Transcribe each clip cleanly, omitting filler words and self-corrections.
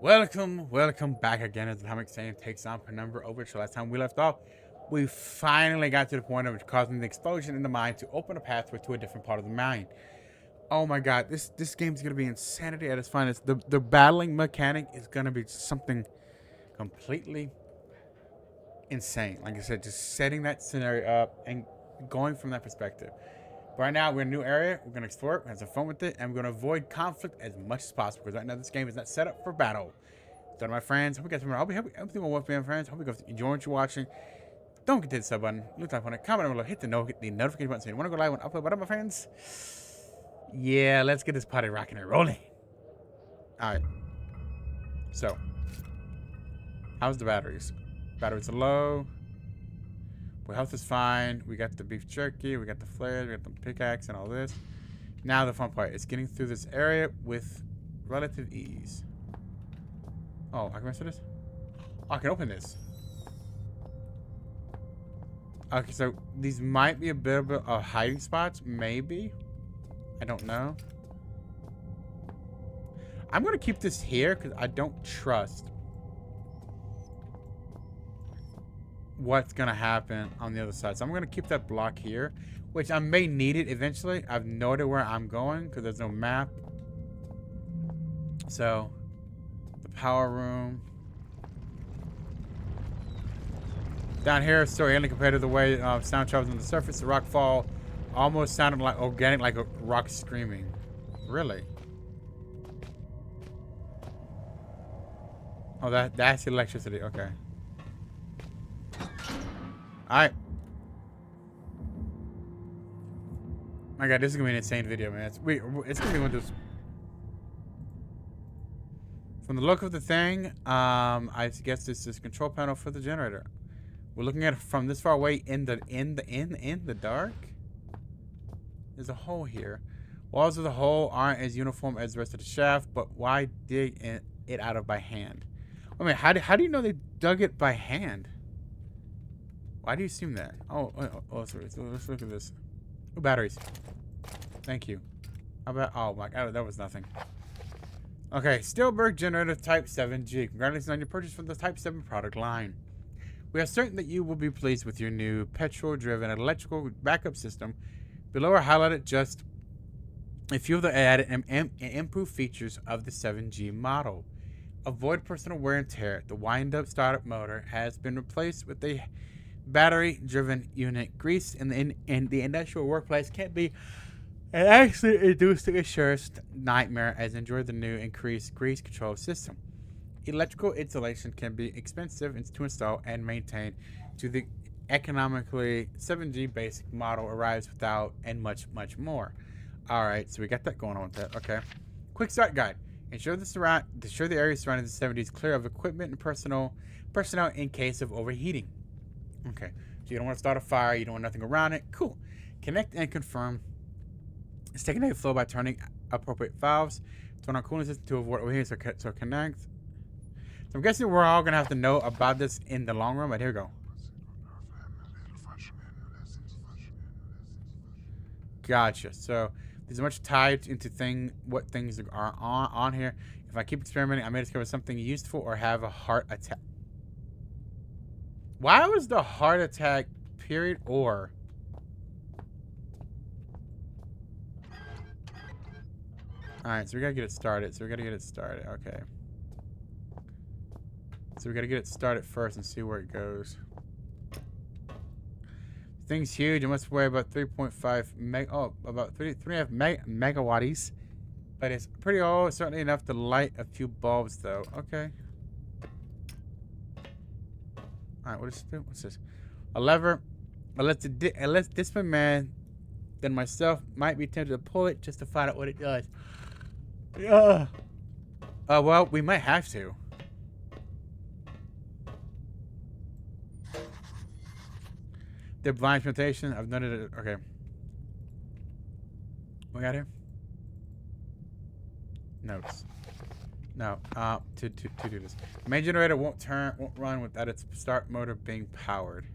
Welcome back again as the Atomic Sand takes on Penumbra Overture. Last time we left off, we finally got to the point of causing the explosion in the mine to open a pathway to a different part of the mine. Oh my god, this game is gonna be insanity at its finest. The battling mechanic is gonna be something completely insane. Like I said, just setting that scenario up and going from that perspective. Right now, we're in a new area. We're going to explore it, have some fun with it, and we're going to avoid conflict as much as possible. Because right now, this game is not set up for battle. So, to my friends, hope you guys remember. Hope you with me, friends. Hope you guys enjoy what you're watching. Don't forget to hit the sub button, leave a like on it, comment below, hit the notification button so you want to go live when I upload. What up, my friends? Yeah, let's get this party rocking and rolling. All right. So, how's the batteries? Batteries are low. Well, health is fine. We got the beef jerky. We got the flares. We got the pickaxe and all this. Now the fun part is getting through this area with relative ease. Oh, I can mess with this? Oh, I can open this. Okay, so these might be a bit of hiding spots. Maybe. I don't know. I'm going to keep this here because I don't trust what's gonna happen on the other side. So I'm gonna keep that block here, which I may need it eventually. I've no idea where I'm going because there's no map. So the power room down here is so alien compared to the way sound travels on the surface. The rock fall almost sounded like organic, like a rock screaming. Really? Oh, that's electricity. Okay. Alright. My god, this is gonna be an insane video, man. It's gonna be one of those. From the look of the thing, I guess this is control panel for the generator. We're looking at it from this far away in the dark. There's a hole here. Walls of the hole aren't as uniform as the rest of the shaft, but why dig it out of by hand? I mean, how do you know they dug it by hand? Why do you assume that? Oh, sorry. So let's look at this. Oh, batteries. Thank you. How about? Oh my god, that was nothing. Okay, Steelberg generator Type 7G. Congratulations on your purchase from the Type 7 product line. We are certain that you will be pleased with your new petrol-driven electrical backup system. Below are highlighted just a few of the added and improved features of the 7G model. Avoid personal wear and tear. The wind-up startup motor has been replaced with a battery-driven unit. Grease in the industrial workplace can be an actually inducing assurance nightmare as enjoy the new increased grease control system. Electrical installation can be expensive to install and maintain. To the economically 7G basic model arrives without and much more. All right, so we got that going on with that. Okay, quick start guide. Ensure the area surrounding the 7G is clear of equipment and personnel in case of overheating. Okay, so you don't want to start a fire, you don't want nothing around it. Cool. Connect and confirm secondary flow by turning appropriate valves. Turn on cooling system to avoid overheating. So connect. So I'm guessing we're all gonna have to know about this in the long run, but here we go. Gotcha. So there's much tied into what things are on here. If I keep experimenting, I may discover something useful or have a heart attack. Why was the heart attack period or? Alright, so we gotta get it started. Okay. So we gotta get it started first and see where it goes. Thing's huge. It must weigh about 3.5 meg. Oh, about 3.5 megawatts. But it's pretty old. Certainly enough to light a few bulbs, though. Okay. Alright, what is this? What's this? A lever. A less disciplined man than myself might be tempted to pull it just to find out what it does. Well, we might have to. The blind implementation. I've noted it. Okay. What we got here? Notes. No, to do this. The main generator won't run without its start motor being powered.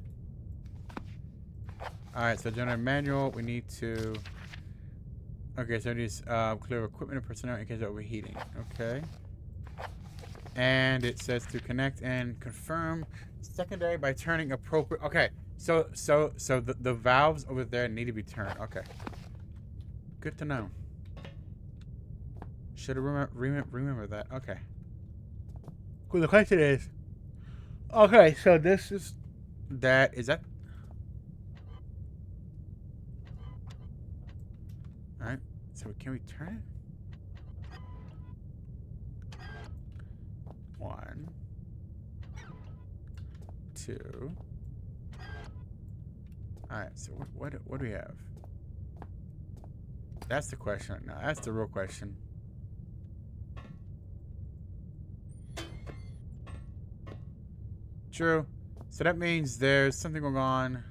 Alright, so generator manual, we need to... Okay, so it needs clear equipment and personnel in case of overheating. Okay. And it says to connect and confirm secondary by turning appropriate. Okay, so the valves over there need to be turned. Okay, good to know. Should have remember that. Okay. Well, the question is, okay, so this is that. Is that? All right. So can we turn it? 1, 2. All right. So what do we have? That's the question right now. That's the real question. True. So that means there's something going on.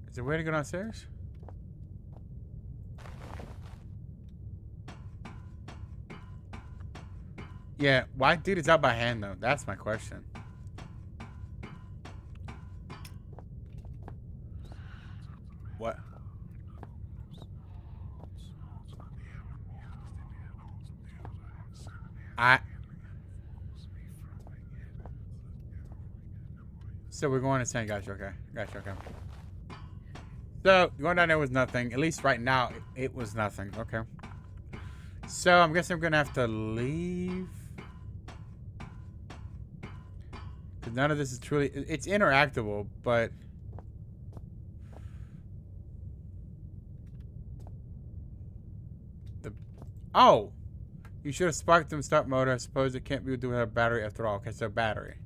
Is there a way to go downstairs? Yeah, why dude it's out by hand though? That's my question. What? So we're going to San. Gotcha. Okay. Gotcha. Okay. So going down there was nothing. At least right now, it was nothing. Okay. So I'm guessing I'm gonna have to leave. Cause none of this is truly. It's interactable, but. Oh! You should have sparked them start motor. I suppose it can't be doing a battery after all. Okay, so battery.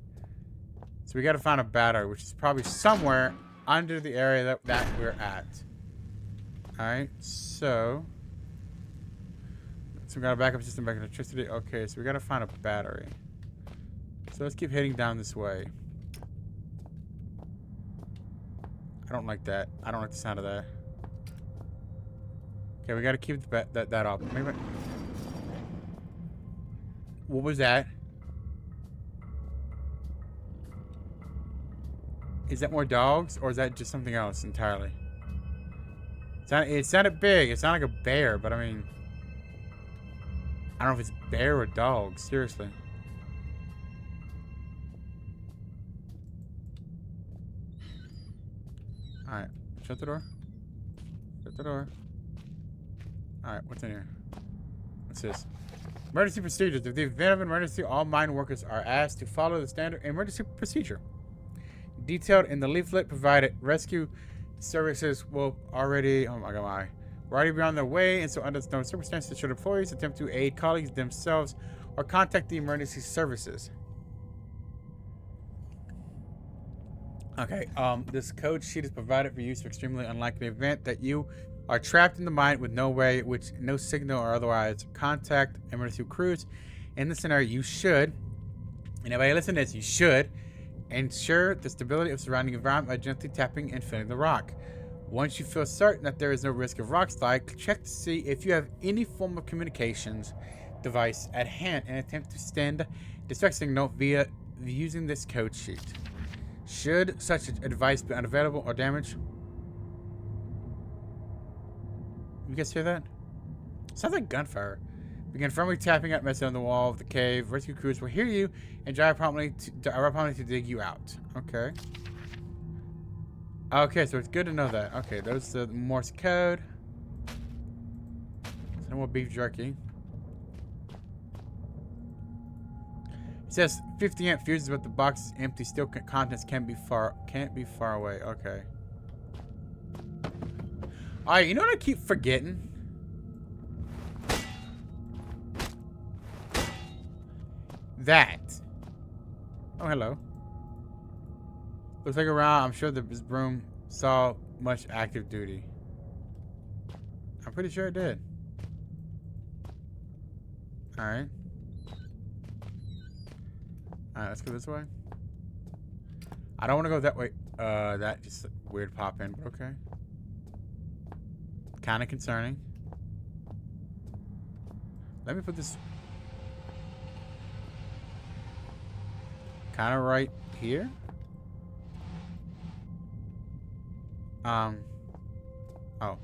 So we gotta find a battery, which is probably somewhere under the area that we're at. Alright, so we got a backup system, back electricity. Okay, so we gotta find a battery. So let's keep heading down this way. I don't like that. I don't like the sound of that. Okay, we gotta keep that up. Maybe. What was that? Is that more dogs, or is that just something else entirely? It sounded big. It sounded like a bear, but I mean, I don't know if it's bear or dog. Seriously. All right, shut the door. Shut the door. All right, what's in here? What's this? Emergency procedures. If the event of an emergency, all mine workers are asked to follow the standard emergency procedure detailed in the leaflet provided. Rescue services will already, oh my god, we're already beyond their way, and so under no circumstances should employees attempt to aid colleagues themselves or contact the emergency services. Okay, this code sheet is provided for use for extremely unlikely event that you are trapped in the mine with no way, which no signal or otherwise contact emergency crews. In this scenario, you should, and everybody listen to this, you should ensure the stability of surrounding environment by gently tapping and filling the rock. Once you feel certain that there is no risk of rock slide, check to see if you have any form of communications device at hand and attempt to send distress signal via using this code sheet. Should such a device be unavailable or damaged, you guys hear that? Sounds like gunfire. Begin firmly tapping at message on the wall of the cave. Rescue crews will hear you and drive promptly to dig you out. Okay. Okay, so it's good to know that. Okay, those are the Morse code. No more beef jerky. It says 50 amp fuses, but the box is empty. Still, contents can't be far away. Okay. All right, you know what I keep forgetting? That. Oh, hello. Looks like around. I'm sure this broom saw much active duty. I'm pretty sure it did. All right. All right, let's go this way. I don't want to go that way. That just weird pop in, but okay. Kind of concerning. Let me put this kind of right here. Oh. Oh.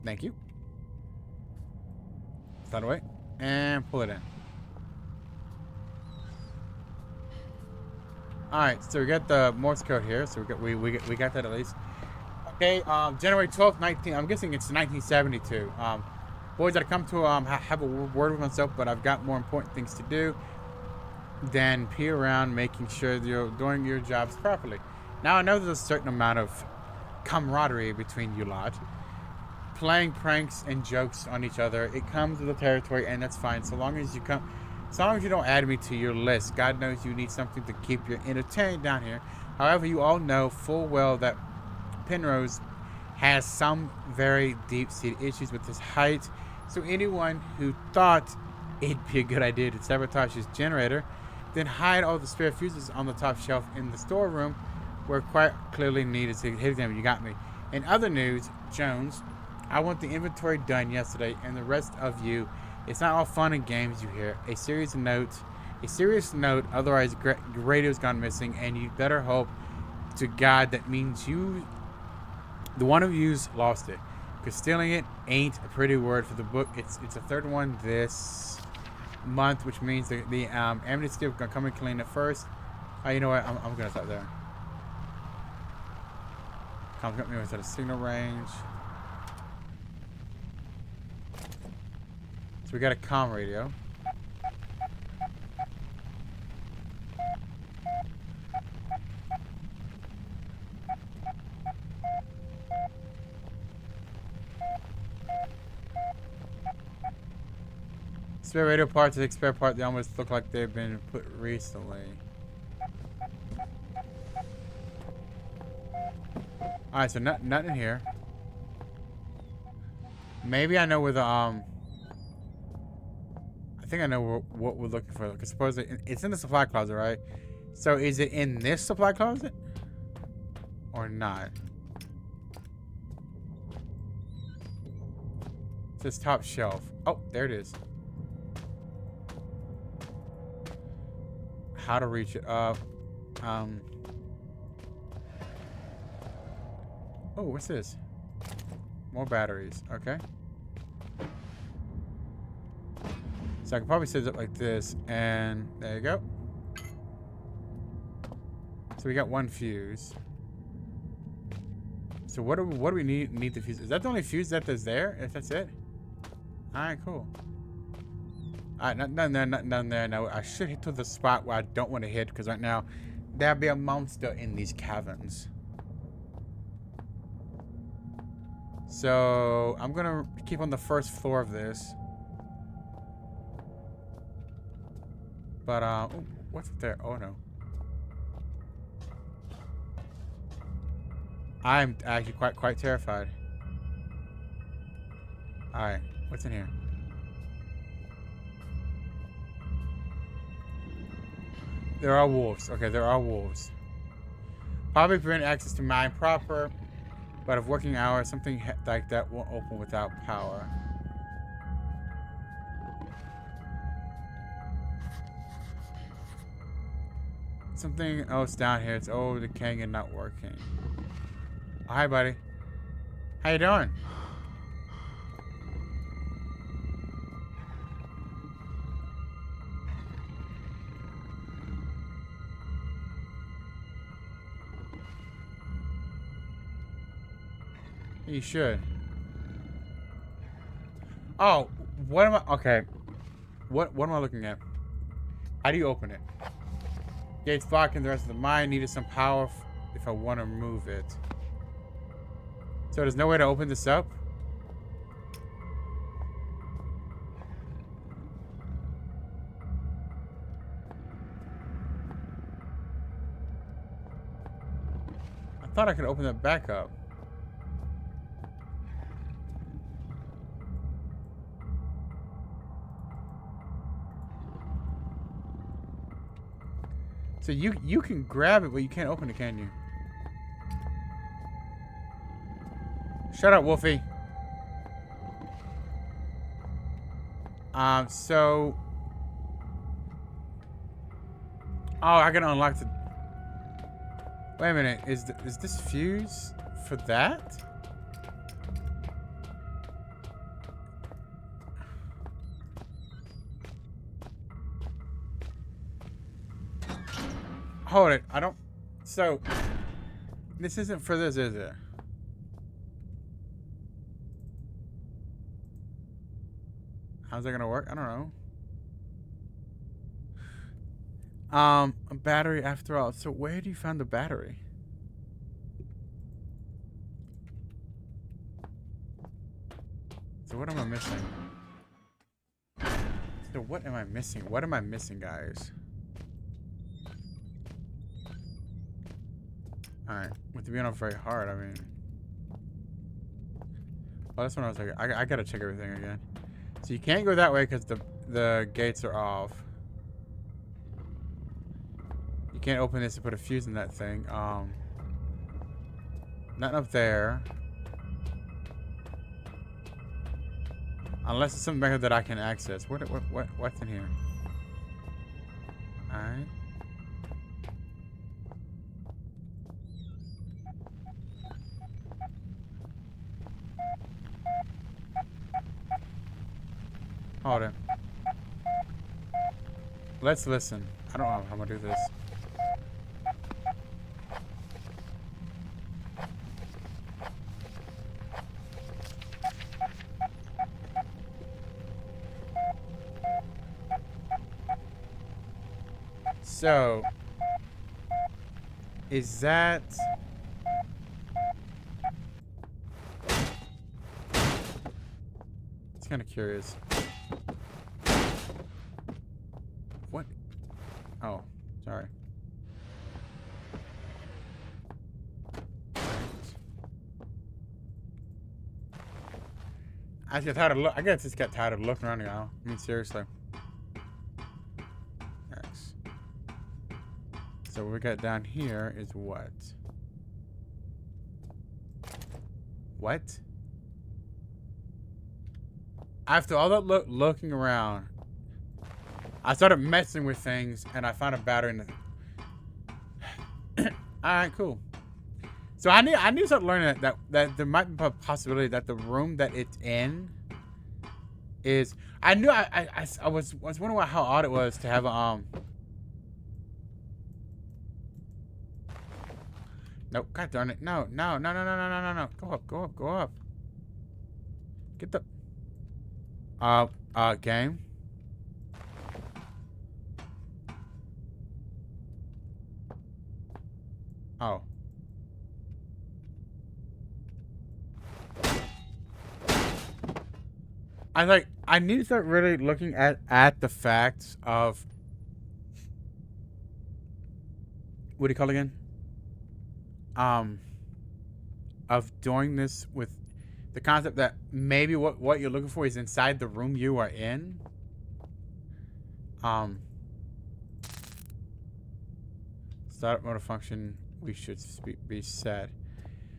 Thank you. Slide away. And pull it in. Alright, so we got the Morse code here. So we got that at least. Okay, January 12th, I'm guessing it's 1972. Boys, I'd come to have a word with myself, but I've got more important things to do than pee around making sure that you're doing your jobs properly. Now, I know there's a certain amount of camaraderie between you lot. Playing pranks and jokes on each other, it comes with the territory, and that's fine. So long as you don't add me to your list. God knows you need something to keep you entertained down here. However, you all know full well that Penrose has some very deep-seated issues with his height. So anyone who thought it'd be a good idea to sabotage his generator, then hide all the spare fuses on the top shelf in the storeroom, where quite clearly needed to hit them. You got me. In other news, Jones, I want the inventory done yesterday, and the rest of you, it's not all fun and games you hear. A serious note, otherwise radio's gone missing, and you better hope to God that means you, the one of you's lost it. Because stealing it ain't a pretty word for the book. It's a third one this month, which means the amnesty is gonna come and clean it first. You know what? I'm gonna stop there. Comes got me within a signal range. So we got a comm radio. Spare radio parts, the spare part, they almost look like they've been put recently. Alright, so nothing in here. Maybe I know where the I think I know what we're looking for. Because supposedly it's in the supply closet, right? So is it in this supply closet or not? It says top shelf. Oh, there it is. How to reach it? Oh, what's this? More batteries. Okay. So I can probably set it up like this, and there you go. So we got one fuse. So what do we need the fuse? Is that the only fuse that's there? If that's it? Alright, cool. Alright, nothing there. No, I should hit to the spot where I don't want to hit, because right now there'll be a monster in these caverns. So I'm gonna keep on the first floor of this. But ooh, what's up there? Oh no. I'm actually quite terrified. Alright, what's in here? There are wolves. Okay, there are wolves. Probably prevent access to mine proper, but if working hours, something like that won't open without power. Something else down here. It's old, decaying, and not working. Oh, hi, buddy. How you doing? You should. Oh, what am I? Okay. What am I looking at? How do you open it? Gates blocking the rest of the mine. Needed some power if I want to move it. So there's no way to open this up? I thought I could open that back up. So you can grab it, but you can't open it, can you? Shut up, Wolfie. So... Oh, I can unlock the... Wait a minute. Is this fuse for that? hold it. I don't. So this isn't for this, is it? How's that gonna work? I don't know. A battery after all. So where do you find the battery? So what am I missing? So what am I missing? What am I missing, guys? Alright. With it being very hard, I mean. Well, that's when I was like, I gotta check everything again. So you can't go that way because the gates are off. You can't open this to put a fuse in that thing. Nothing up there. Unless it's something back here that I can access. What's in here? Alright. Hold it. Let's listen. I don't know how I'm gonna do this. So, is that... It's kind of curious. What? Oh, sorry. I just tired of look. I guess just got tired of looking around now. I mean, seriously. X. So what we got down here is what? What? After all that looking around, I started messing with things, and I found a battery in the... Alright, cool. So I need to start learning that there might be a possibility that the room that it's in is... I knew I was wondering how odd it was to have a Nope, god darn it. No. Go up. Get the game. Oh. I need to start really looking at the facts of what do you call it again? Of doing this with the concept that maybe what you're looking for is inside the room you are in. Startup motor function. We should be set.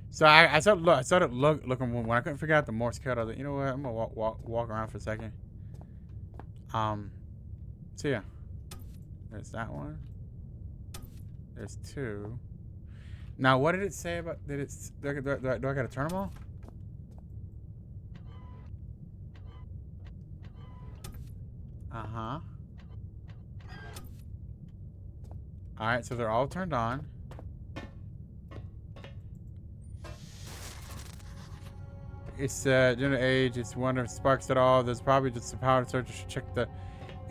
So I started looking when I couldn't figure out the Morse code. I was like, you know what? I'm gonna walk around for a second. So yeah, there's that one. There's two. Now, what did it say about? Do I gotta turn them all? Uh-huh. Alright, so they're all turned on. It's general age, it's one of sparks at all. There's probably just a power surge to check the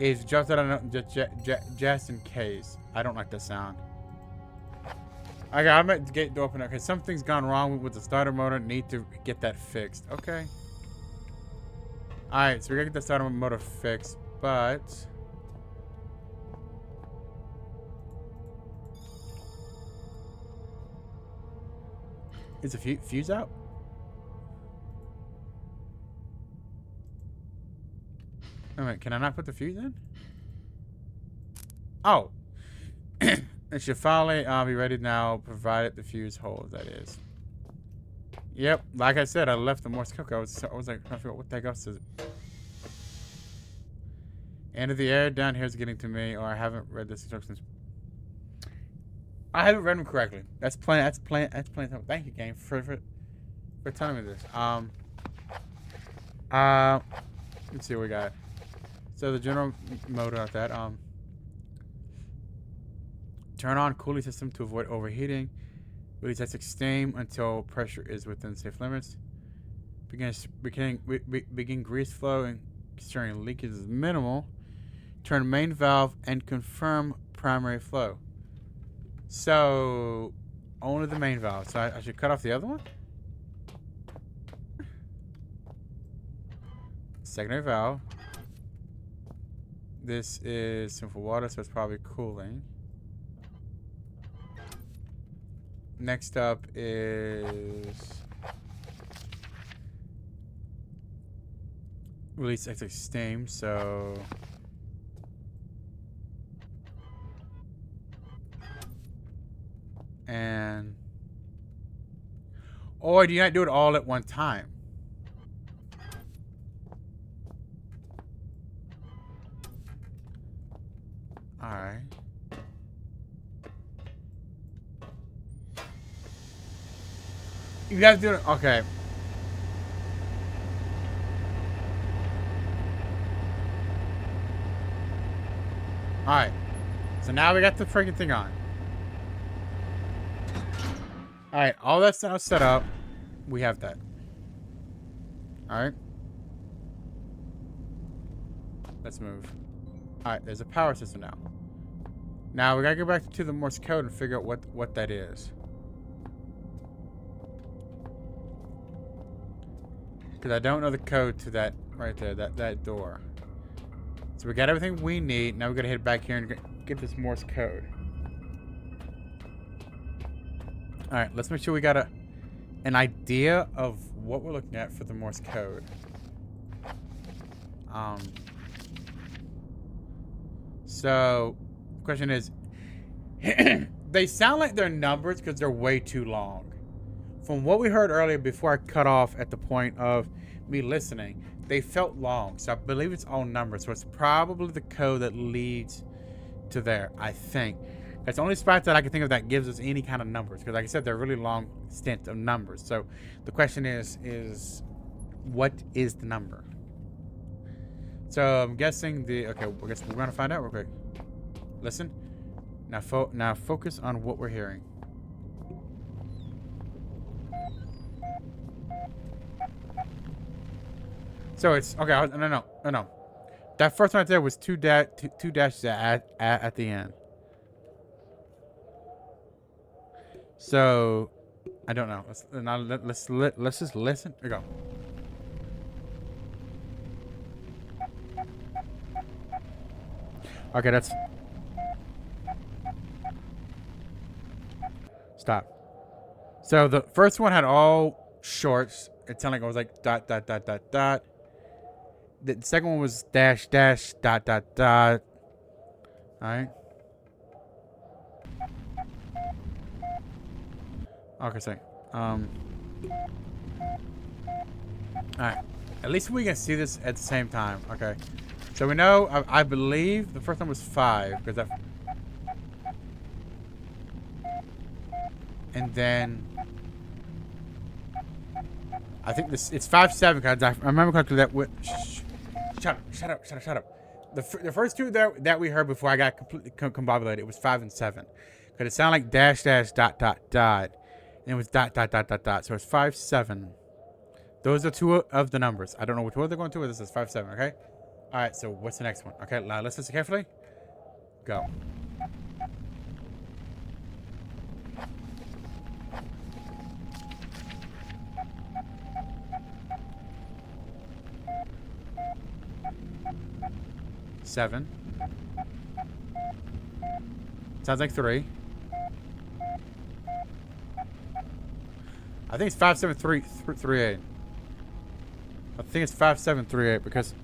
age just that I don't just in case. I don't like the sound. Okay, I'm at the gate to open. Okay, something's gone wrong with the starter motor. Need to get that fixed. Okay. Alright, so we gotta get the starter motor fixed, but is the fuse out? Wait a minute, can I not put the fuse in? Oh. It should finally be ready now, provided the fuse holds, that is. Yep, like I said, I left the Morse code. I was like, trying to figure out what the heck else is it. End of the air down here is getting to me, or I haven't read the instructions. I haven't read them correctly. That's plain. Thank you, game, for telling me this. Let's see what we got. So the general motor of that. Turn on cooling system to avoid overheating. Release excess steam until pressure is within safe limits. Begin grease flow and ensuring leakage is minimal. Turn main valve and confirm primary flow. So, only the main valve. So I should cut off the other one? Secondary valve. This is simple water, so it's probably cooling. Next up is release excess steam, so and or do you not do it all at one time? All right. You guys do it. Okay. All right. So now we got the freaking thing on. All right. All that's now set up. We have that. All right. Let's move. All right. There's a power system now. Now we gotta go back to the Morse code and figure out what that is. Because I don't know the code to that right there, that door. So we got everything we need. Now we gotta head back here and get this Morse code. All right, let's make sure we got an idea of what we're looking at for the Morse code. So, the question is, they sound like they're numbers because they're way too long. From what we heard earlier before I cut off at the point of me listening, they felt long. So I believe it's all numbers. So it's probably the code that leads to there, I think. That's the only spot that I can think of that gives us any kind of numbers. Because like I said, they're really long stint of numbers. So the question is what is the number? So I'm guessing okay, I guess we're going to find out real quick. Listen. Now focus on what we're hearing. So it's okay. No. That first one right there was two dashes at the end. So I don't know. Let's just listen. Here we go. Okay, that's stop. So the first one had all shorts. It sounded like it was like dot dot dot dot dot. The second one was dash dash dot dot dot. All right. Okay, so all right. At least we can see this at the same time. Okay. So we know. I believe the first one was 5 because that. And then I think it's 5-7 because I remember correctly that. Shut up. The first two that we heard before I got completely combobulated, it was 5 and 7. Because it sounded like dash dash dot dot dot. And it was dot dot dot dot dot. So it's 5-7. Those are two of the numbers. I don't know which one they're going to, but this is 5-7, okay? Alright, so what's the next one? Okay, now let's listen carefully. Go. Seven. Sounds like 3. I think it's 5-7-3-3-8. I think it's 5-7-3-8 because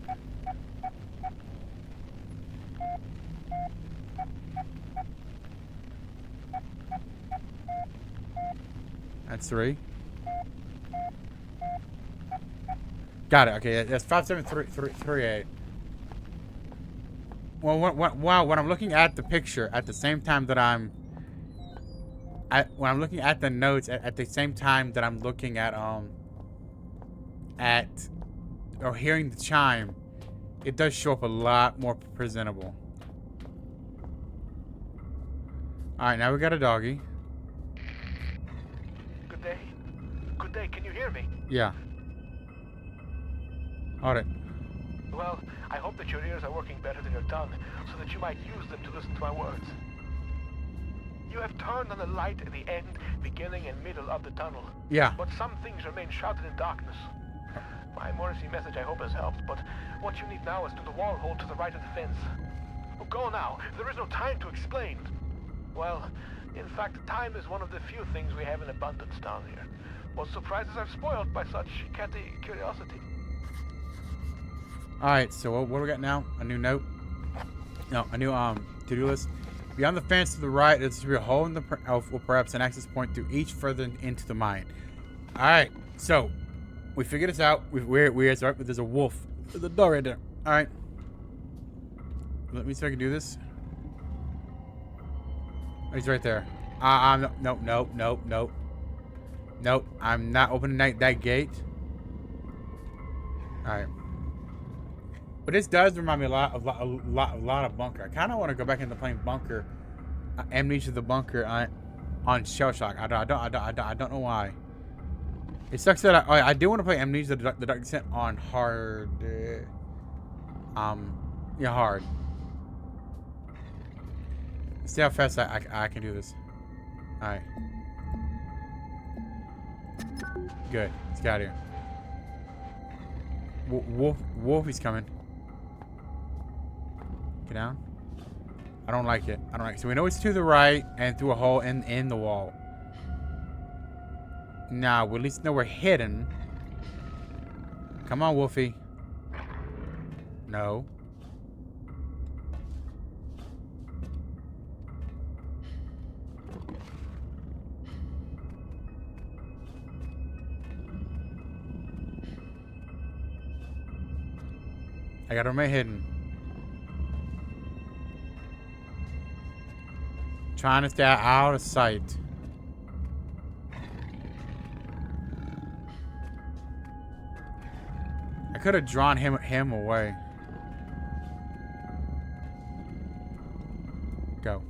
that's 3. Got it. Okay, that's 5-7-3-3-8. Well, when I'm looking at the picture at the same time that when I'm looking at the notes at the same time that I'm looking at or hearing the chime, it does show up a lot more presentable. Alright, now we got a doggy. Good day. Good day, can you hear me? Yeah. Hold it. Well, I hope that your ears are working better than your tongue, so that you might use them to listen to my words. You have turned on the light at the end, beginning and middle of the tunnel. Yeah. But some things remain shrouded in darkness. My Morrissey message I hope has helped, but what you need now is to the wall hole to the right of the fence. Oh, go now, there is no time to explain. Well, in fact, time is one of the few things we have in abundance down here. Most surprises are spoiled by such catty curiosity. Alright, so what do we got now? A new note? No, a new to-do list. Beyond the fence to the right, there's a hole in the or perhaps an access point through each further into the mine. Alright, so we figured this out. There's a wolf. There's a door right there. Alright. Let me see if I can do this. Oh, he's right there. Nope. I'm not opening that gate. Alright. But this does remind me a lot of Bunker. I kind of want to go back into playing Bunker, Amnesia the Bunker on Shell Shock. I don't know why. It sucks that I do want to play Amnesia the Dark Descent on hard. Yeah, hard. Let's see how fast I can do this. All right. Good. Let's get out of here. Wolfie's coming. Get down. I don't like it. So we know it's to the right and through a hole in the wall. Now we at least know we're hidden. Come on, Wolfie. No. I gotta remain hidden. Trying to stay out of sight. I could have drawn him away. Go.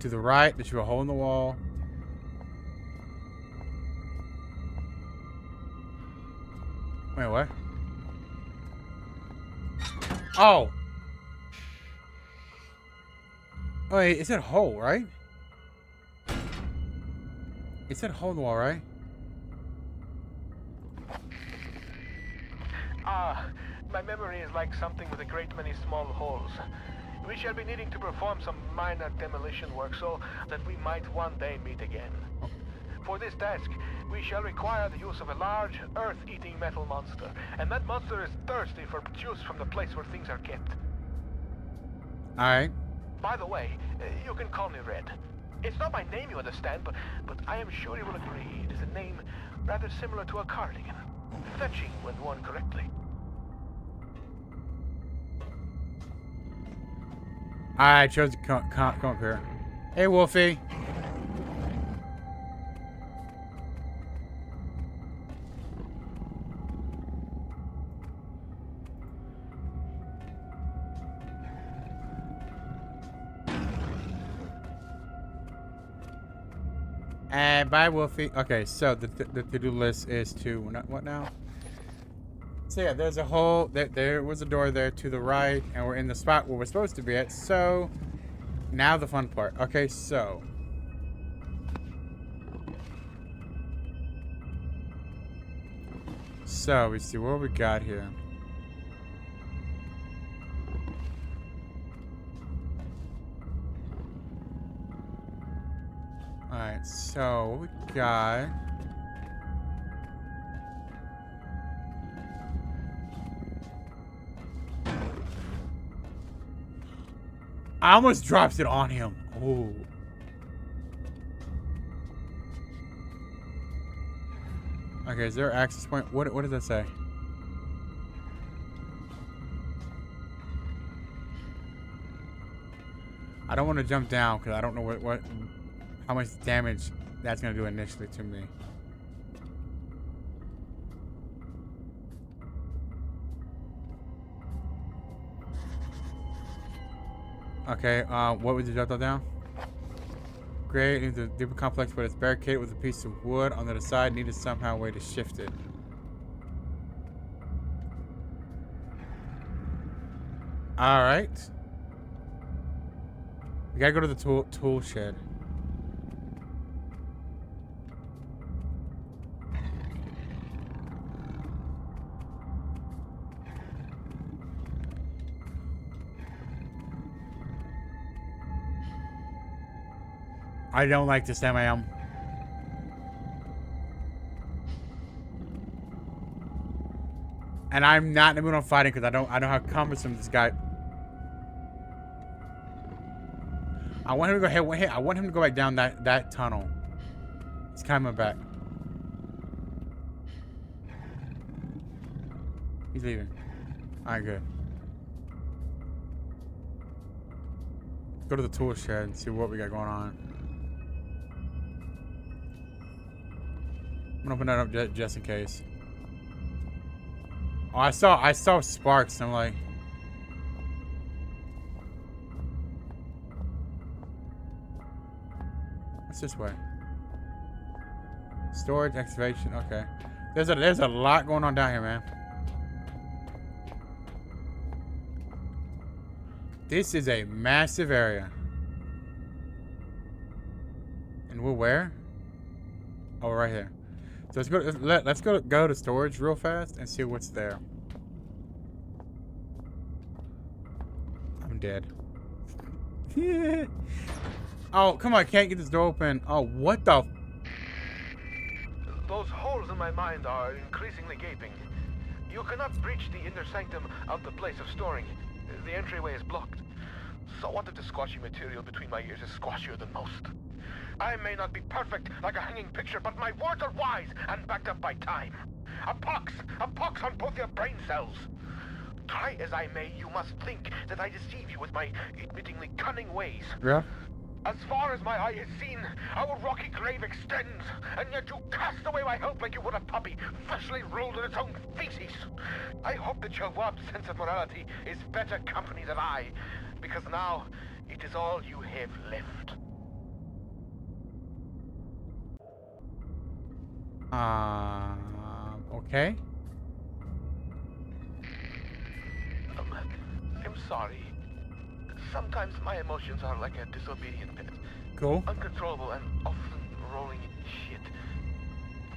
To the right, there's a hole in the wall. Wait, what? Oh! Oh, wait, it said hole, right? It said hole in the wall, right? My memory is like something with a great many small holes. We shall be needing to perform some minor demolition work so that we might one day meet again. For this task, we shall require the use of a large, earth-eating metal monster, and that monster is thirsty for juice from the place where things are kept. Alright. By the way, you can call me Red. It's not my name, you understand, but I am sure you will agree it is a name rather similar to a cardigan. Fetching when worn correctly. I chose to come up here. Hey, Wolfie. And bye, Wolfie. Okay, so the to-do list is to what now? So yeah, there's a hole. There was a door there to the right, and we're in the spot where we're supposed to be at. So now the fun part. Okay, so we see what we got here. All right, so what we got. I almost dropped it on him. Oh. Okay, is there an access point? What does that say? I don't want to jump down because I don't know how much damage that's gonna do initially to me. Okay, what would you drop that down? Great, into the deeper complex, but it's barricaded with a piece of wood on the other side. Needed somehow a way to shift it. Alright. We gotta go to the tool shed. I don't like this MAM. And I'm not in the mood on fighting because I know how cumbersome this guy. I want him to go ahead. I want him to go back down that tunnel. He's coming back. He's leaving. Alright, good. Go to the tool shed and see what we got going on. I'm gonna open that up just in case. Oh, I saw sparks. And I'm like, what's this way? Storage, excavation. Okay, there's a lot going on down here, man. This is a massive area. And we're where? Oh, right here. So let's go to storage real fast and see what's there. I'm dead. Oh, come on, I can't get this door open. Oh, what the? Those holes in my mind are increasingly gaping. You cannot breach the inner sanctum of the place of storing. The entryway is blocked. So what if the squashy material between my ears is squashier than most? I may not be perfect like a hanging picture, but my words are wise and backed up by time. A pox on both your brain cells. Try as I may, you must think that I deceive you with my admittingly cunning ways. Yeah. As far as my eye has seen, our rocky grave extends, and yet you cast away my hope like you would a puppy freshly rolled in its own feces. I hope that your warped sense of morality is better company than I, because now it is all you have left. Okay. I'm sorry. Sometimes my emotions are like a disobedient pet. Cool. Uncontrollable and often rolling in shit.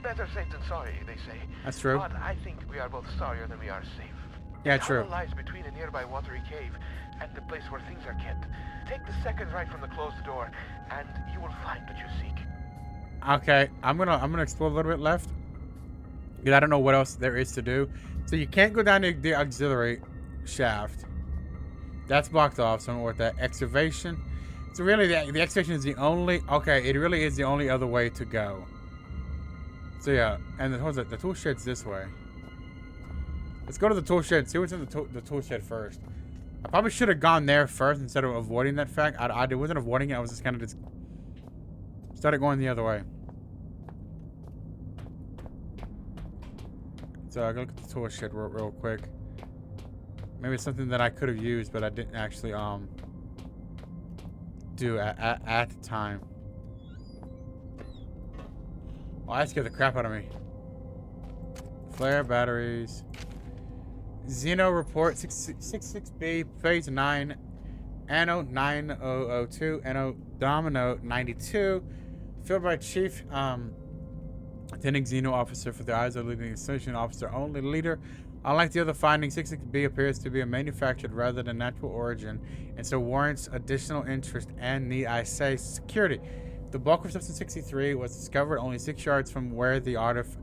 Better safe than sorry, they say. That's true. But I think we are both sorrier than we are safe. Yeah, the true. tunnel lies between a nearby watery cave and the place where things are kept. Take the second right from the closed door, and you will find what you seek. Okay, I'm gonna explore a little bit left. Because I don't know what else there is to do. So you can't go down the auxiliary shaft. That's blocked off. So I'm with that excavation. So really, the excavation is the only. Okay, it really is the only other way to go. So yeah, and the tool shed's this way. Let's go to the tool shed. See what's in the tool shed first. I probably should have gone there first instead of avoiding that fact. I wasn't avoiding it. I was just kind of started going the other way. So I go look at the tool shed real quick. Maybe it's something that I could have used, but I didn't actually do at the time. Oh, that scared the crap out of me. Flare batteries. Xeno report 66B phase 9. Anno 9002. Anno Domino 92. Filled by Chief Attending Xeno officer for the eyes of leading association officer only leader. Unlike the other findings, 66B appears to be a manufactured rather than natural origin, and so warrants additional interest and, need I say, security. The bulk of substance 63 was discovered only 6 yards from where the artifact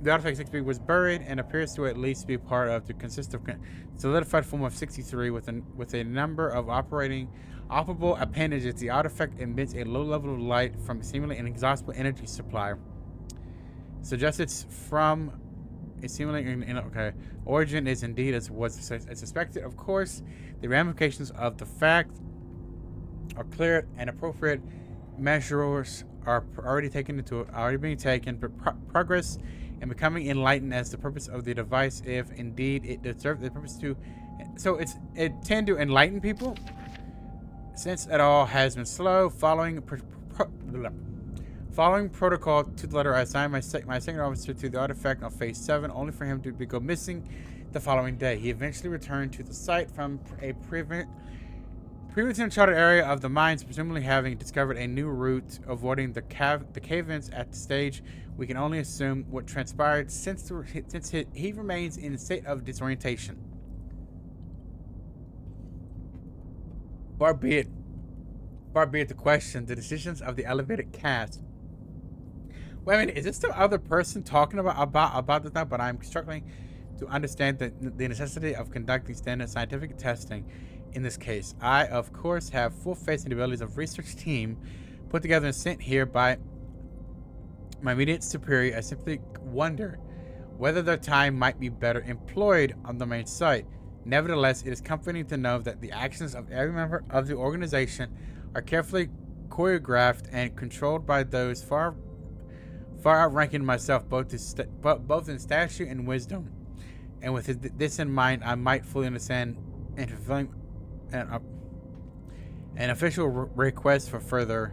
63 was buried, and appears to at least be part of to consist of solidified form of 63 with a number of operable appendages. The artifact emits a low level of light from seemingly inexhaustible energy supply. Suggests it's from a seemingly okay. Origin is indeed as was suspected. Of course, the ramifications of the fact are clear, and appropriate measures are already being taken. But progress in becoming enlightened as the purpose of the device, if indeed it deserves the purpose to. So it tend to enlighten people. Since it all has been slow, following protocol to the letter, I assigned my second officer to the artifact on phase 7, only for him to go missing the following day. He eventually returned to the site from a previously uncharted area of the mines, presumably having discovered a new route, avoiding the cave-ins at the stage. We can only assume what transpired since he remains in a state of disorientation. Far be it to question the decisions of the elevated cast. Wait a minute, is this the other person talking about this now? But I'm struggling to understand the necessity of conducting standard scientific testing in this case. I, of course, have full faith in the abilities of research team put together and sent here by my immediate superior. I simply wonder whether their time might be better employed on the main site. Nevertheless, it is comforting to know that the actions of every member of the organization are carefully choreographed and controlled by those far outranking myself, both in stature and wisdom. And with this in mind, I might fully understand and fulfilling an official request for further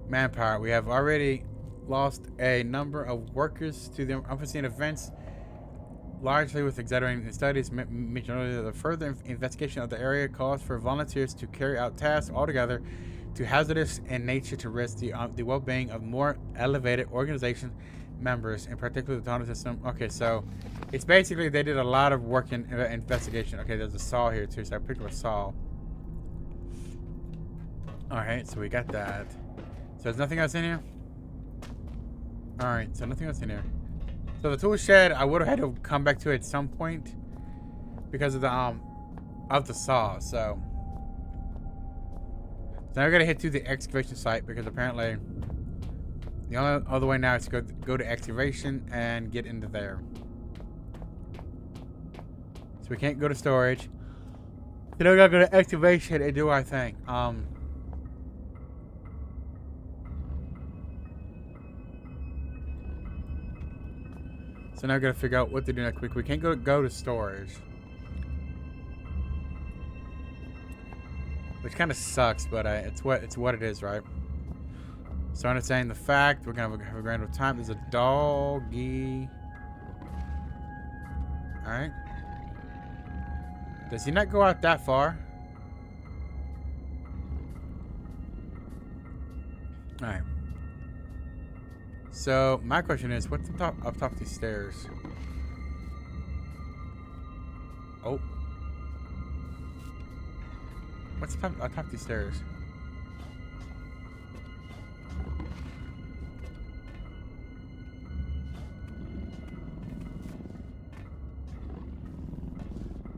manpower. We have already lost a number of workers to the unforeseen events, largely with exaggerating the studies mentioned earlier. The further investigation of the area calls for volunteers to carry out tasks altogether too hazardous in nature to risk the well-being of more elevated organization members, in particular the tunnel system. Okay, so it's basically they did a lot of work in investigation. Okay, there's a saw here too, so I picked up a saw. Alright, so we got that. So there's nothing else in here? Alright, so nothing else in here. So the tool shed, I would have had to come back to it at some point because of the saw. So now we're gonna head to the excavation site because apparently the only other way now is to go to excavation and get into there. So we can't go to storage. So now we gotta go to excavation and do our thing. So now we gotta figure out what to do next week. We can't go to storage, which kind of sucks, but it's what it is, right? So I'm saying the fact we're gonna have a grand old time. There's a doggy. All right. Does he not go out that far? All right. So my question is, what's up top of these stairs? Oh. What's up top of these stairs?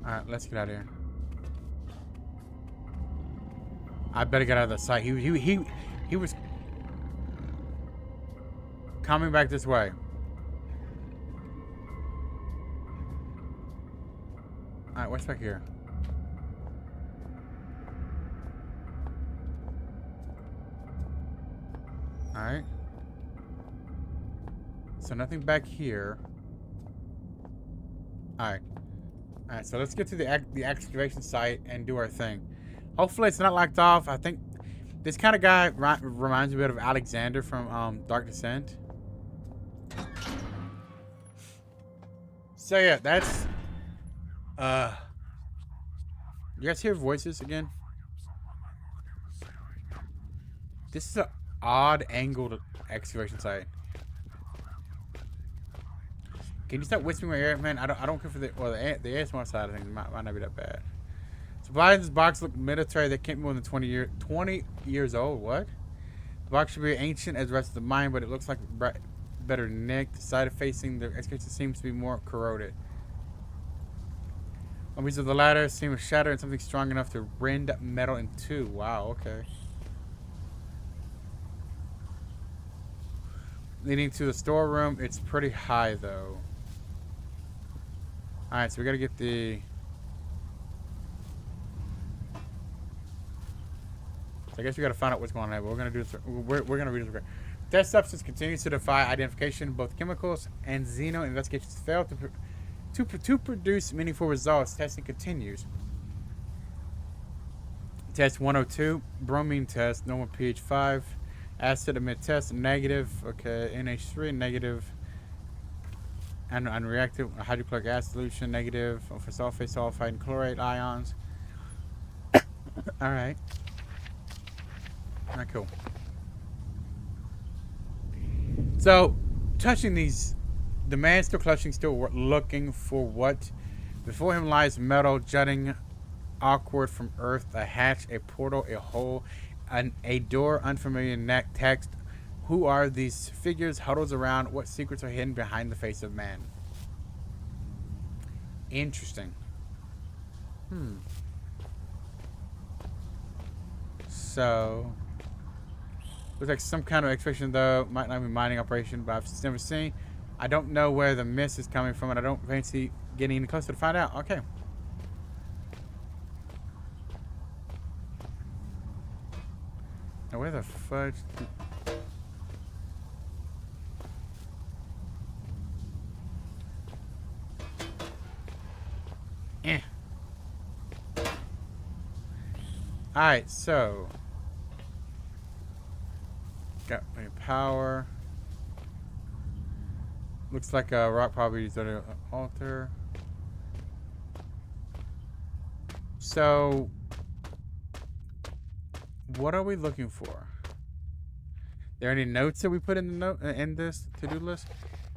Alright, let's get out of here. I better get out of the site. He was coming back this way. Alright, what's back here? Alright. So nothing back here. Alright. Alright, so let's get to the excavation site and do our thing. Hopefully it's not locked off. I think this kind of guy reminds me a bit of Alexander from Dark Descent. So yeah, that's you guys hear voices again? This is an odd angled excavation site. Can you stop whispering in my ear, man? I don't care for the ASMR side of things. Might not be that bad. Supplies in this box look military. They can't be more than 20 years old. What? The box should be ancient as the rest of the mine, but it looks like better nicked. The side facing the excavation seems to be more corroded. One piece of the ladder seems shattered and something strong enough to rend metal in two. Wow, okay. Leading to the storeroom. It's pretty high though. Alright, so we gotta get the... So I guess we gotta find out what's going on here. But we're gonna do this. We're gonna read this. Test substance continues to defy identification. Both chemicals and xeno investigations fail to produce meaningful results. Testing continues. Test 102, bromine test, normal pH 5. Acid emit test, negative. Okay, NH3, negative. And unreactive, hydrochloric acid solution, negative. For sulfate, sulfide, and chlorate ions. Alright. Alright, cool. So, touching these, the man still clutching, still looking for what? Before him lies metal jutting awkward from earth, a hatch, a portal, a hole, a door, unfamiliar neck text. Who are these figures huddles around? What secrets are hidden behind the face of man? Interesting. So, looks like some kind of expedition, though. Might not be mining operation, but I've never seen. I don't know where the mist is coming from, and I don't fancy getting any closer to find out. Okay. Now, where the fudge? Alright, so. Got my power. Looks like a rock probably is an altar. So. What are we looking for? There any notes that we put in the note in this to-do list?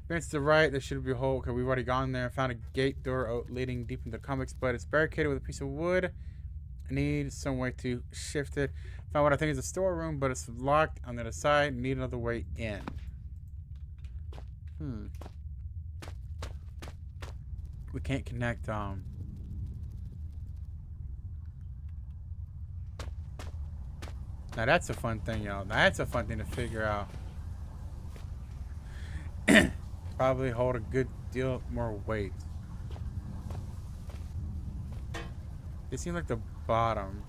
Advance to the right, there should be a hole. Okay, we've already gone there and found a gate door leading deep into the comics, but it's barricaded with a piece of wood. I need some way to shift it. Found what I think is a storeroom, but it's locked on the other side. Need another way in. We can't connect. Now that's a fun thing, y'all. That's a fun thing to figure out. Probably hold a good deal more weight. It seems like the bottom.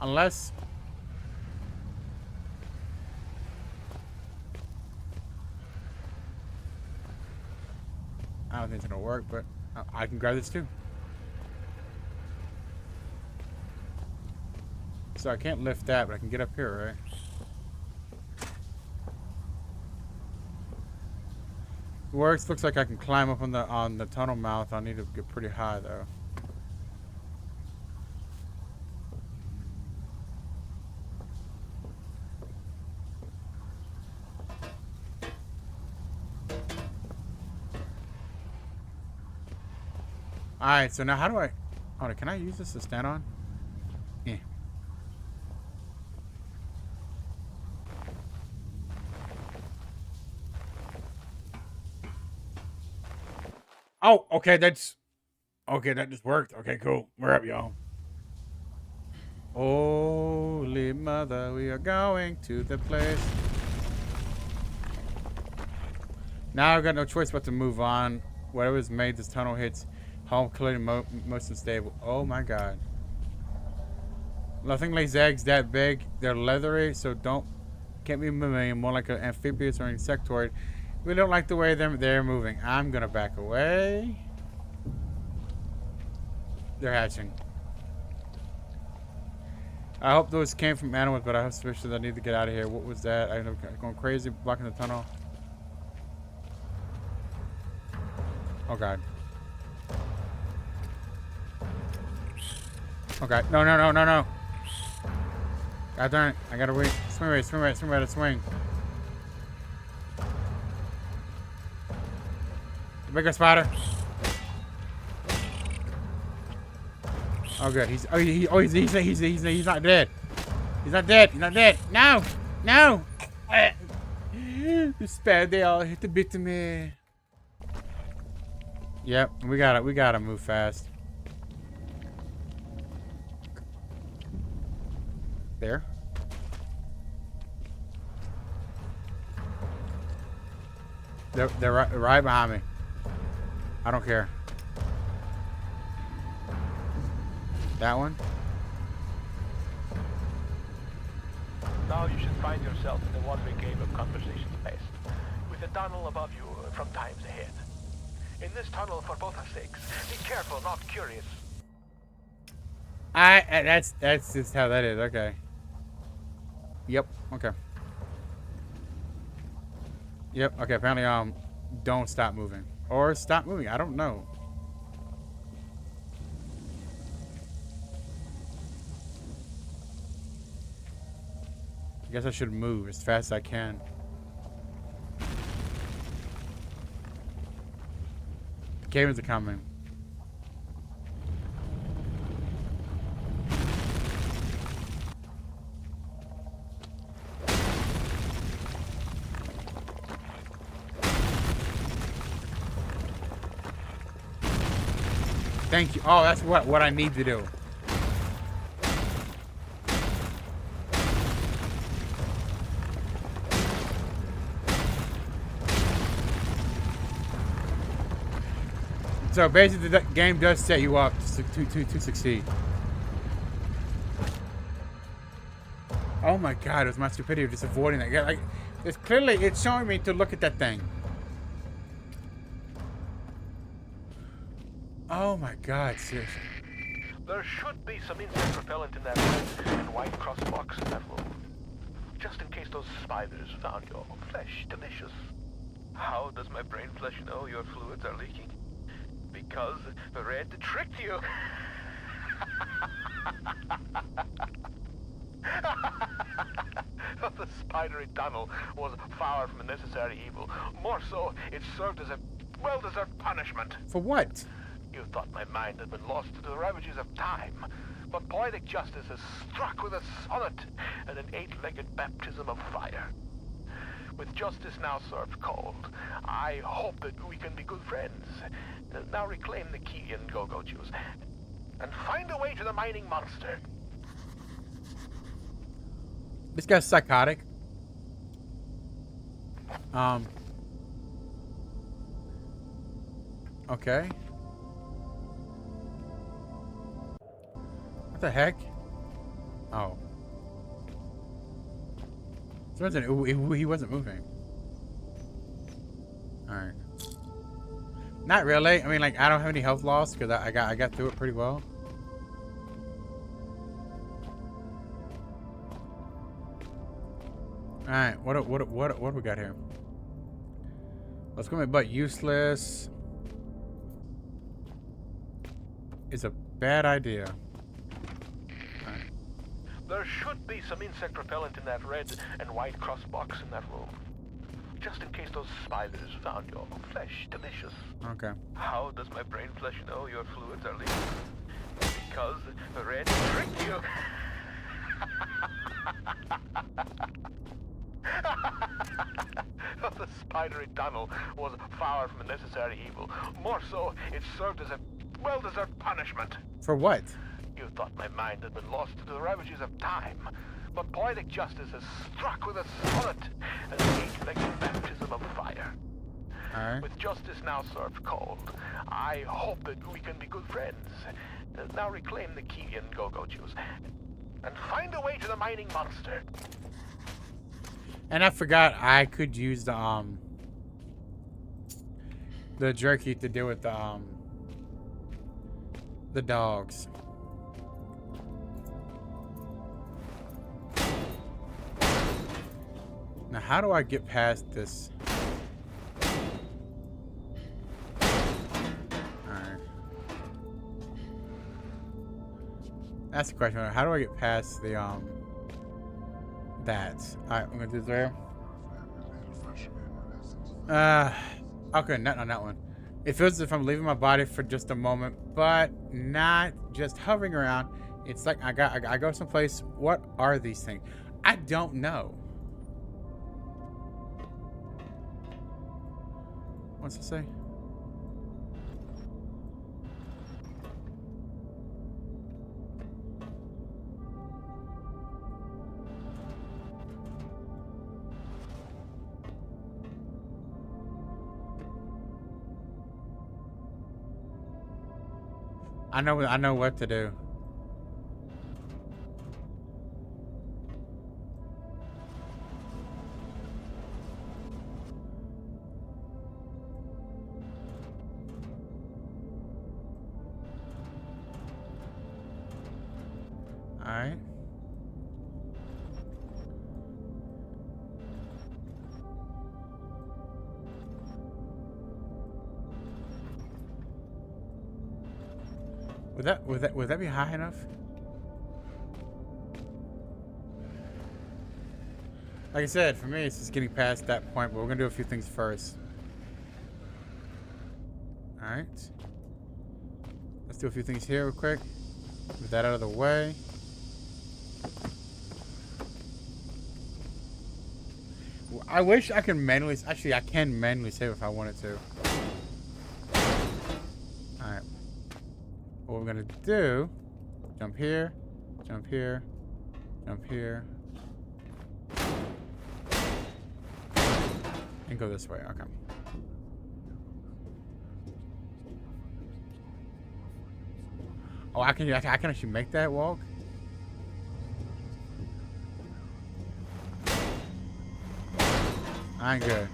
Unless I don't think it's gonna work, but I can grab this too. So I can't lift that, but I can get up here, right? Works. Looks like I can climb up on the tunnel mouth. I need to get pretty high though. Alright, so now how do I... Hold on, can I use this to stand on? Yeah. Oh, okay, that's... Okay, that just worked. Okay, cool. We're up, y'all. Holy mother, we are going to the place. Now I've got no choice but to move on. Whatever's made this tunnel hits home clearly most unstable. Oh my god. Nothing lays eggs that big. They're leathery, so can't be moving. More like an amphibious or insectoid. We don't like the way they're moving. I'm gonna back away. They're hatching. I hope those came from animals, but I have suspicions I need to get out of here. What was that? I'm going crazy, blocking the tunnel. Oh god. Okay. No. God darn it. I gotta wait. Swing right, swing. Bigger spider. Oh good. He's not dead. He's not dead. No. The spider, they all hit the bit of me. Yep, we gotta move fast. There. They're right behind me. I don't care. That one. Now you should find yourself in the watery cave of conversation space, with a tunnel above you from times ahead. In this tunnel, for both our sakes, be careful, not curious. That's just how that is. Okay. Yep. Okay. Yep. Okay. Apparently, don't stop moving or stop moving. I don't know. I guess I should move as fast as I can. The caverns are coming. Thank you. Oh, that's what I need to do. So basically, the game does set you up to succeed. Oh my God! It was my stupidity of just avoiding that. Yeah, like, it's showing me to look at that thing. Oh my God! Seriously. There should be some insect repellent in that red and white cross box in that room, just in case those spiders found your flesh delicious. How does my brain flesh know your fluids are leaking? Because the red tricked you. The spidery tunnel was far from a necessary evil. More so, it served as a well-deserved punishment. For what? You thought my mind had been lost to the ravages of time, but poetic justice has struck with a sonnet and an eight-legged baptism of fire. With justice now served cold, I hope that we can be good friends. Now reclaim the key and go-go juice, and find a way to the mining monster. This guy's psychotic. Okay. What the heck? Oh. He wasn't moving. Alright. Not really. I mean, like, I don't have any health loss because I got through it pretty well. Alright, what do we got here? Let's go with but useless. Is a bad idea. Alright. There should be some insect repellent in that red and white cross box in that room, just in case those spiders found your flesh delicious. Okay. How does my brain flesh know your fluids are leaking? Because the red tricked you. The spidery tunnel was far from a necessary evil. More so, it served as a well-deserved punishment. For what? You thought my mind had been lost to the ravages of time, but poetic justice has struck with a sonnet and an eight-legged baptism of fire. Alright. With justice now served cold, I hope that we can be good friends. Now reclaim the key and go-go juice, and find a way to the mining monster. And I forgot I could use the jerky to deal with the dogs. Now, how do I get past this? Alright. That's the question. How do I get past the that? Alright, I'm gonna do this there. Okay, not on that one. It feels as if I'm leaving my body for just a moment, but not just hovering around. It's like I go someplace. What are these things? I don't know. What's it say? I know what to do. Would that be high enough? Like I said, for me, it's just getting past that point, but we're gonna do a few things first. All right. Let's do a few things here real quick. Move that out of the way. I wish I could manually... Actually, I can manually save if I wanted to. Alright. What we're going to do... Jump here. Jump here. Jump here. And go this way. Okay. Oh, I can actually make that walk? I ain't good.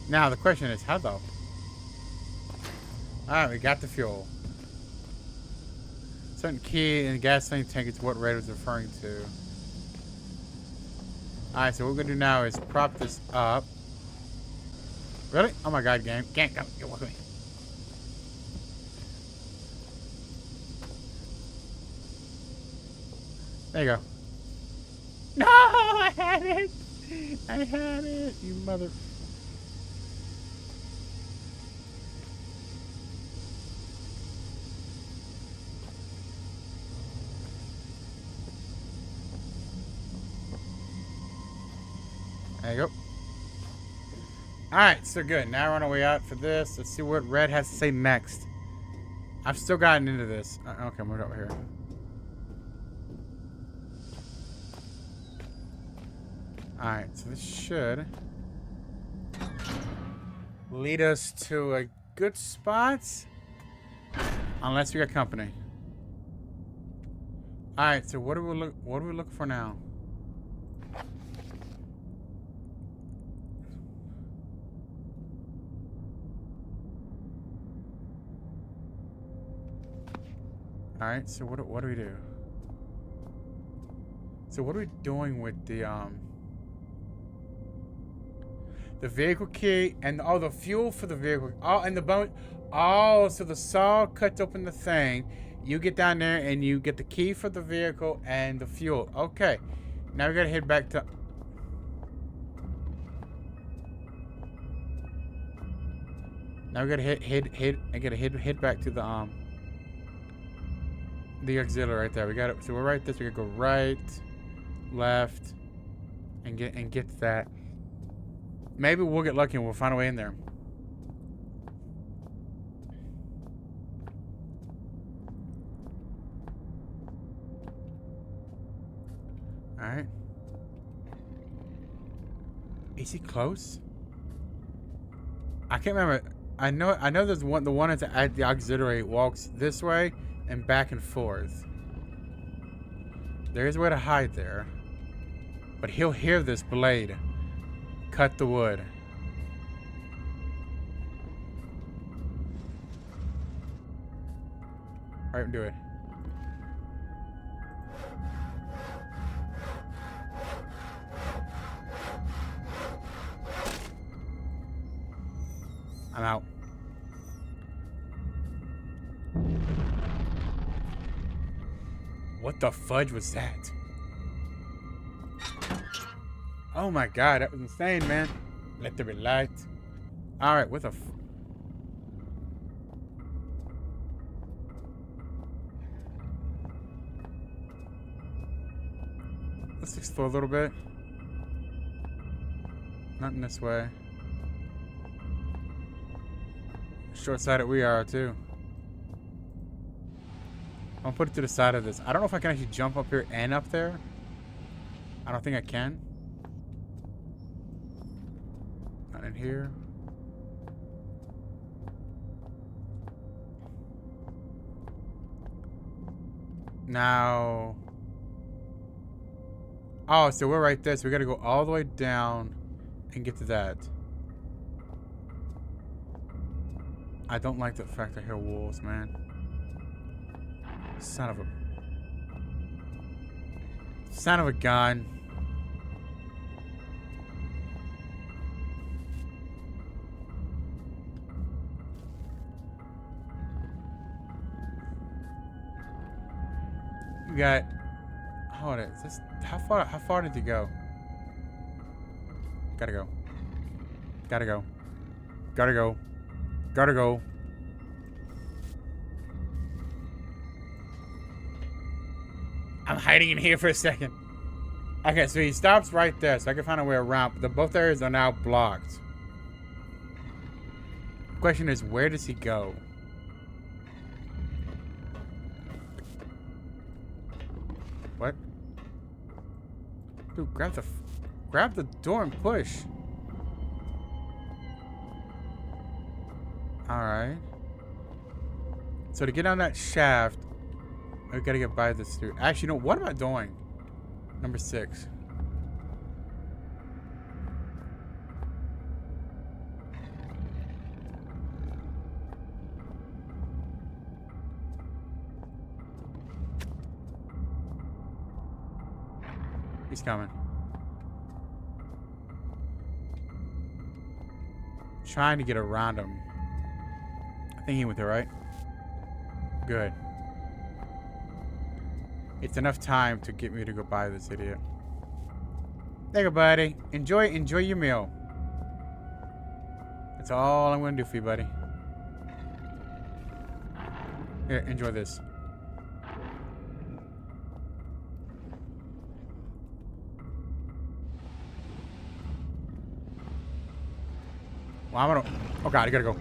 Now the question is, how though? Alright, we got the fuel. Certain key in the gasoline tank is what Red was referring to. Alright, so what we're gonna do now is prop this up. Really? Oh my god, game. Can't go. Get with me. There you go. No, I had it. I had it. You mother. There you go. Alright, so good. Now we're on our way out for this. Let's see what Red has to say next. I've still gotten into this. Okay, move it over here. Alright, so this should lead us to a good spot. Unless we got company. Alright, so what are we looking for now? Alright, so what do we do? So what are we doing with the vehicle key and the fuel for the vehicle? Oh, and the bone. Oh, so the saw cuts open the thing. You get down there and you get the key for the vehicle and the fuel. Okay. Now we gotta head back to. Now we gotta head back to the auxiliary right there. We got it. So we're right this. We gotta go right, left, and get to that. Maybe we'll get lucky and we'll find a way in there. Alright. Is he close? I can't remember. I know there's one. The one at the auxiliary walks this way and back and forth. There is a way to hide there. But he'll hear this blade cut the wood. Alright, do it. I'm out. What the fudge was that? Oh my god, that was insane, man. Let there be light. Alright, what the f... Let's explore a little bit. Not in this way. Short-sighted we are, too. I'll put it to the side of this. I don't know if I can actually jump up here and up there. I don't think I can. Not in here. Now. Oh, so we're right there. So we gotta go all the way down and get to that. I don't like the fact I hear wolves, man. Son of a gun. We got. Hold it. Is this how far? How far did you go? Gotta go. Gotta go. Gotta go. Gotta go. I'm hiding in here for a second. Okay, so he stops right there, so I can find a way around. Both areas are now blocked. The question is, where does he go? What? Dude, grab the door and push. Alright. So to get on that shaft, we gotta get by this dude. Actually, no, what am I doing? Number 6. He's coming. Trying to get around him. I think he went there, right? Good. It's enough time to get me to go by this idiot. There you go, buddy. Enjoy your meal. That's all I'm gonna do for you, buddy. Here, enjoy this. Well, I'm gonna. Oh God, I gotta go.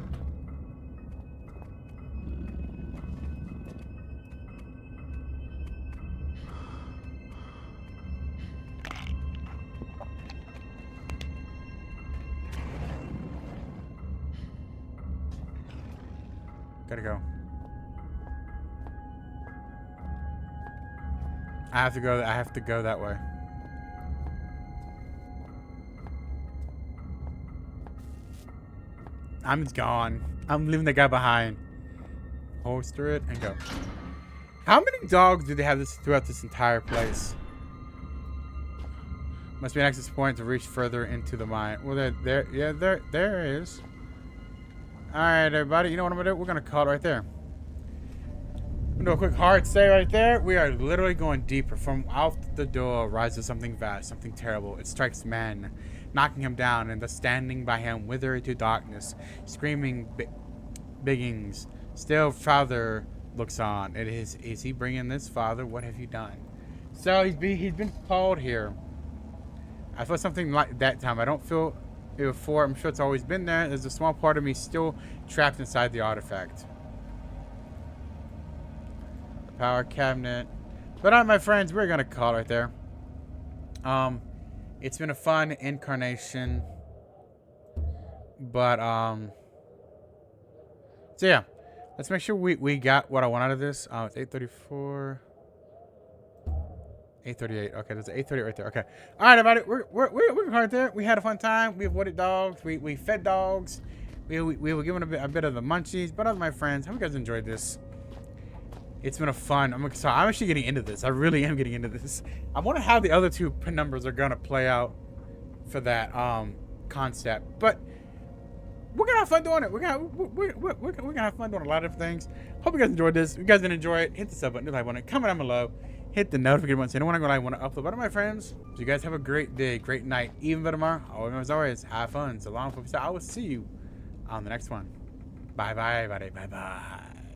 Gotta go. I have to go. I have to go that way. I'm gone. I'm leaving the guy behind. Holster it and go. How many dogs do they have throughout this entire place? Must be an access point to reach further into the mine. Well, there is. All right, everybody. You know what I'm gonna do? We're gonna call it right there. I'm gonna do a quick hard stay right there. We are literally going deeper. From out the door rises something vast, something terrible. It strikes man, knocking him down, and thus standing by him wither into darkness, screaming biggings. Still, Father looks on. Is he bringing this, Father? What have you done? So he's been called here. I felt something like that time. I don't feel it before. I'm sure it's always been there. There's a small part of me still trapped inside the artifact. The power cabinet. But all right, my friends, we're gonna call it right there. It's been a fun incarnation. But so yeah. Let's make sure we got what I want out of this. It's 8:34. 8:38. Okay, there's an 8:38 right there. Okay. All right, everybody. We're right there. We had a fun time. We avoided dogs. We fed dogs. We were given a bit of the munchies. But other my friends, hope you guys enjoyed this. It's been a fun. I'm actually getting into this. I really am getting into this. I wonder how the other two penumbras are gonna play out for that concept. But we're gonna have fun doing it. We're gonna have fun doing a lot of things. Hope you guys enjoyed this. If you guys didn't enjoy it, hit the sub button, hit the like button, comment down below, hit the notification button so you don't want to upload. But my friends, so you guys have a great day, great night, even better tomorrow. As always, have fun. So long, folks. I will see you on the next one. Bye bye, everybody. Bye bye.